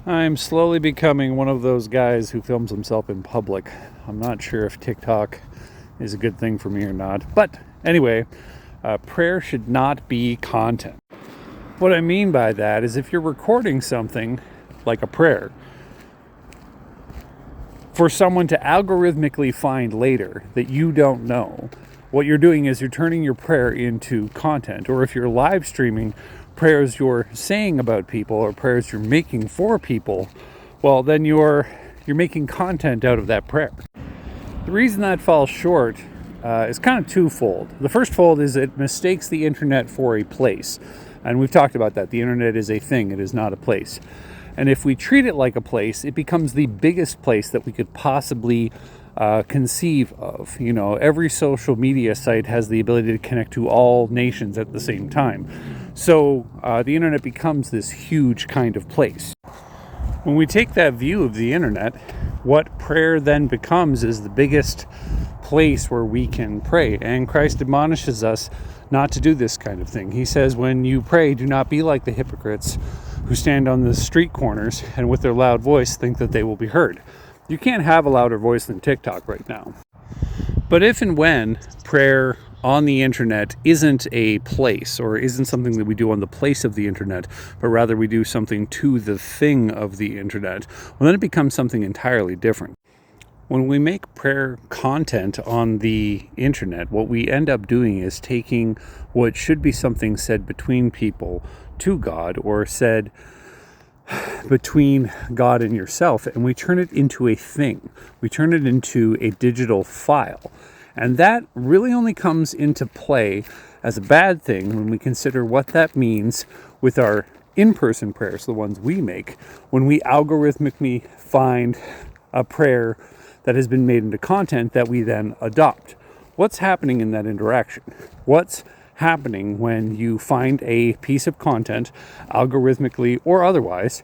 I'm slowly becoming one of those guys who films himself in public. I'm not sure if TikTok is a good thing for me or not. But anyway, prayer should not be content. What I mean by that is if you're recording something like a prayer for someone to algorithmically find later that you don't know, what you're doing is you're turning your prayer into content. Or if you're live streaming prayers you're saying about people or prayers you're making for people, well, then you're making content out of that prayer. The reason that falls short is kind of twofold. The first fold is it mistakes the internet for a place. And we've talked about that. The internet is a thing, it is not a place. And if we treat it like a place, it becomes the biggest place that we could possibly conceive of. You know, every social media site has the ability to connect to all nations at the same time. So the internet becomes this huge kind of place. When we take that view of the internet, what prayer then becomes is the biggest place where we can pray. And Christ admonishes us not to do this kind of thing. He says, when you pray, do not be like the hypocrites who stand on the street corners and with their loud voice think that they will be heard. You can't have a louder voice than TikTok right now. But if and when prayer on the internet isn't a place or isn't something that we do on the place of the internet, but rather we do something to the thing of the internet, well, then it becomes something entirely different. When we make prayer content on the internet, what we end up doing is taking what should be something said between people to God or said between God and yourself, and we turn it into a thing. We turn it into a digital file. And that really only comes into play as a bad thing when we consider what that means with our in-person prayers, the ones we make, when we algorithmically find a prayer that has been made into content that we then adopt. What's happening in that interaction? What's happening when you find a piece of content, algorithmically or otherwise,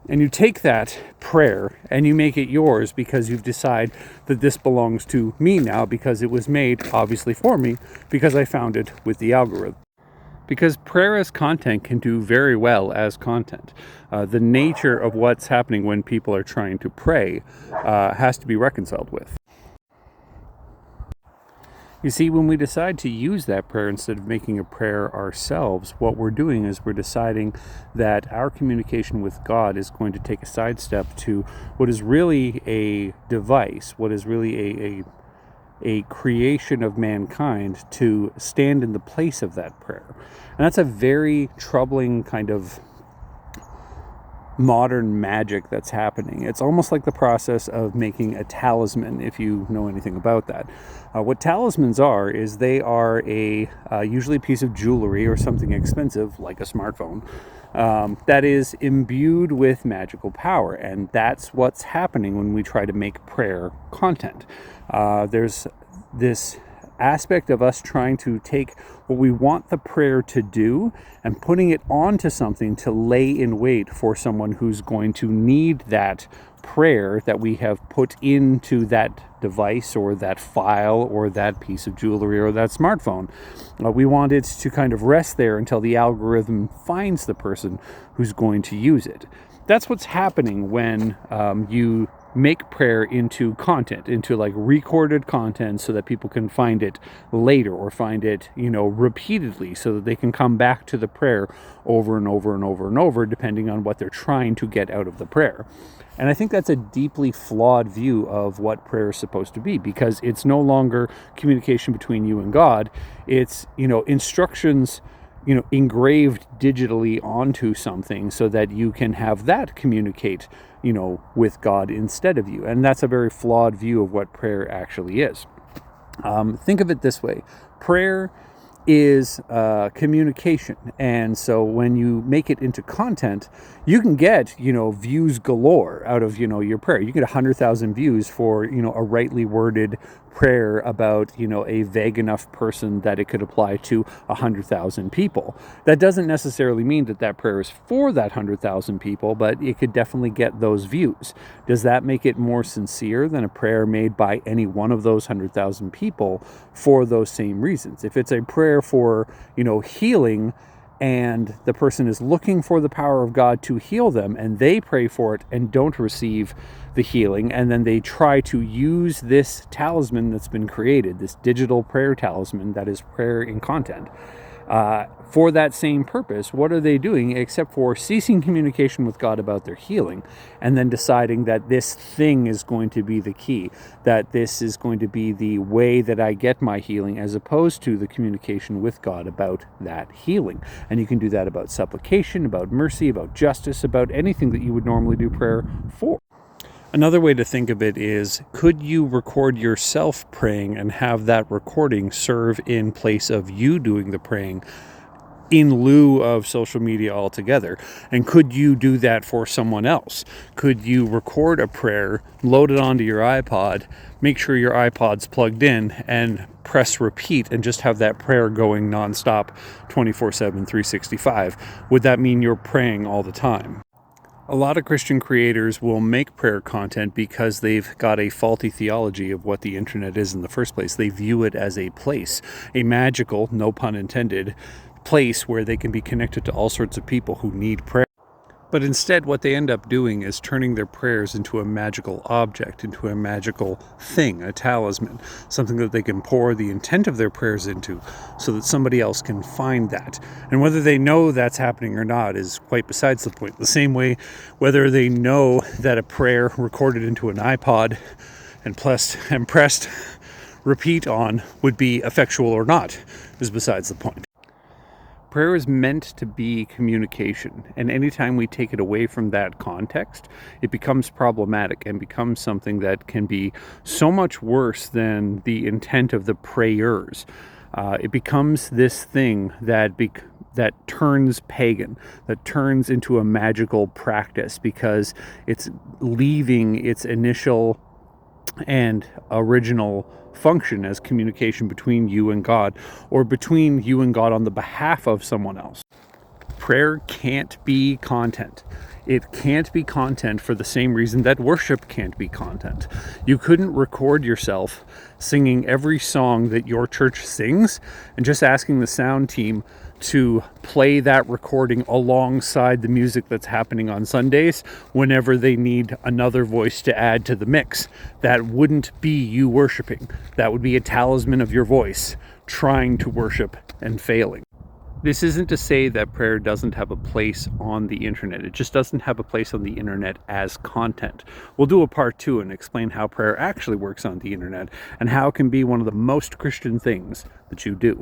and you take that prayer and you make it yours because you've decided that this belongs to me now because it was made obviously for me because I found it with the algorithm. Because prayer as content can do very well as content. The nature of what's happening when people are trying to pray has to be reconciled with. You see, when we decide to use that prayer instead of making a prayer ourselves, what we're doing is we're deciding that our communication with God is going to take a sidestep to what is really a device, what is really a creation of mankind to stand in the place of that prayer. And that's a very troubling kind of modern magic that's happening. It's almost like the process of making a talisman, if you know anything about that. What talismans are is they are usually a piece of jewelry or something expensive, like a smartphone, that is imbued with magical power. And that's what's happening when we try to make prayer content. There's this aspect of us trying to take what we want the prayer to do and putting it onto something to lay in wait for someone who's going to need that prayer that we have put into that device or that file or that piece of jewelry or that smartphone. We want it to kind of rest there until the algorithm finds the person who's going to use it. That's what's happening when you make prayer into content, into like recorded content so that people can find it later or find it, repeatedly so that they can come back to the prayer over and over and over and over, depending on what they're trying to get out of the prayer. And I think that's a deeply flawed view of what prayer is supposed to be, because it's no longer communication between you and God. It's, instructions engraved digitally onto something so that you can have that communicate, with God instead of you. And that's a very flawed view of what prayer actually is. Think of it this way. Prayer is communication. And so when you make it into content, you can get, views galore out of, your prayer. You get 100,000 views for, a rightly worded prayer about, a vague enough person that it could apply to 100,000 people. That doesn't necessarily mean that that prayer is for that 100,000 people, but it could definitely get those views. Does that make it more sincere than a prayer made by any one of those 100,000 people for those same reasons? If it's a prayer for, healing, and the person is looking for the power of God to heal them, and they pray for it and don't receive the healing, and then they try to use this talisman that's been created, this digital prayer talisman that is prayer in content, for that same purpose. What are they doing except for ceasing communication with God about their healing, and then deciding that this thing is going to be the key, that this is going to be the way that I get my healing, as opposed to the communication with God about that healing. And you can do that about supplication, about mercy, about justice, about anything that you would normally do prayer for. Another way to think of it is, could you record yourself praying and have that recording serve in place of you doing the praying in lieu of social media altogether? And could you do that for someone else? Could you record a prayer, load it onto your iPod, make sure your iPod's plugged in, and press repeat and just have that prayer going nonstop 24/7, 365? Would that mean you're praying all the time? A lot of Christian creators will make prayer content because they've got a faulty theology of what the internet is in the first place. They view it as a place, a magical, no pun intended, place where they can be connected to all sorts of people who need prayer. But instead, what they end up doing is turning their prayers into a magical object, into a magical thing, a talisman, something that they can pour the intent of their prayers into so that somebody else can find that. And whether they know that's happening or not is quite besides the point. The same way, whether they know that a prayer recorded into an iPod and pressed repeat on would be effectual or not is besides the point. Prayer is meant to be communication, and anytime we take it away from that context, it becomes problematic and becomes something that can be so much worse than the intent of the prayers. It becomes this thing that turns pagan, that turns into a magical practice, because it's leaving its initial and original function as communication between you and God, or between you and God on the behalf of someone else. Prayer can't be content. It can't be content for the same reason that worship can't be content. You couldn't record yourself singing every song that your church sings and just asking the sound team to play that recording alongside the music that's happening on Sundays whenever they need another voice to add to the mix. That wouldn't be you worshiping. That would be a talisman of your voice trying to worship and failing. This isn't to say that prayer doesn't have a place on the internet. It just doesn't have a place on the internet as content. We'll do a part 2 and explain how prayer actually works on the internet and how it can be one of the most Christian things that you do.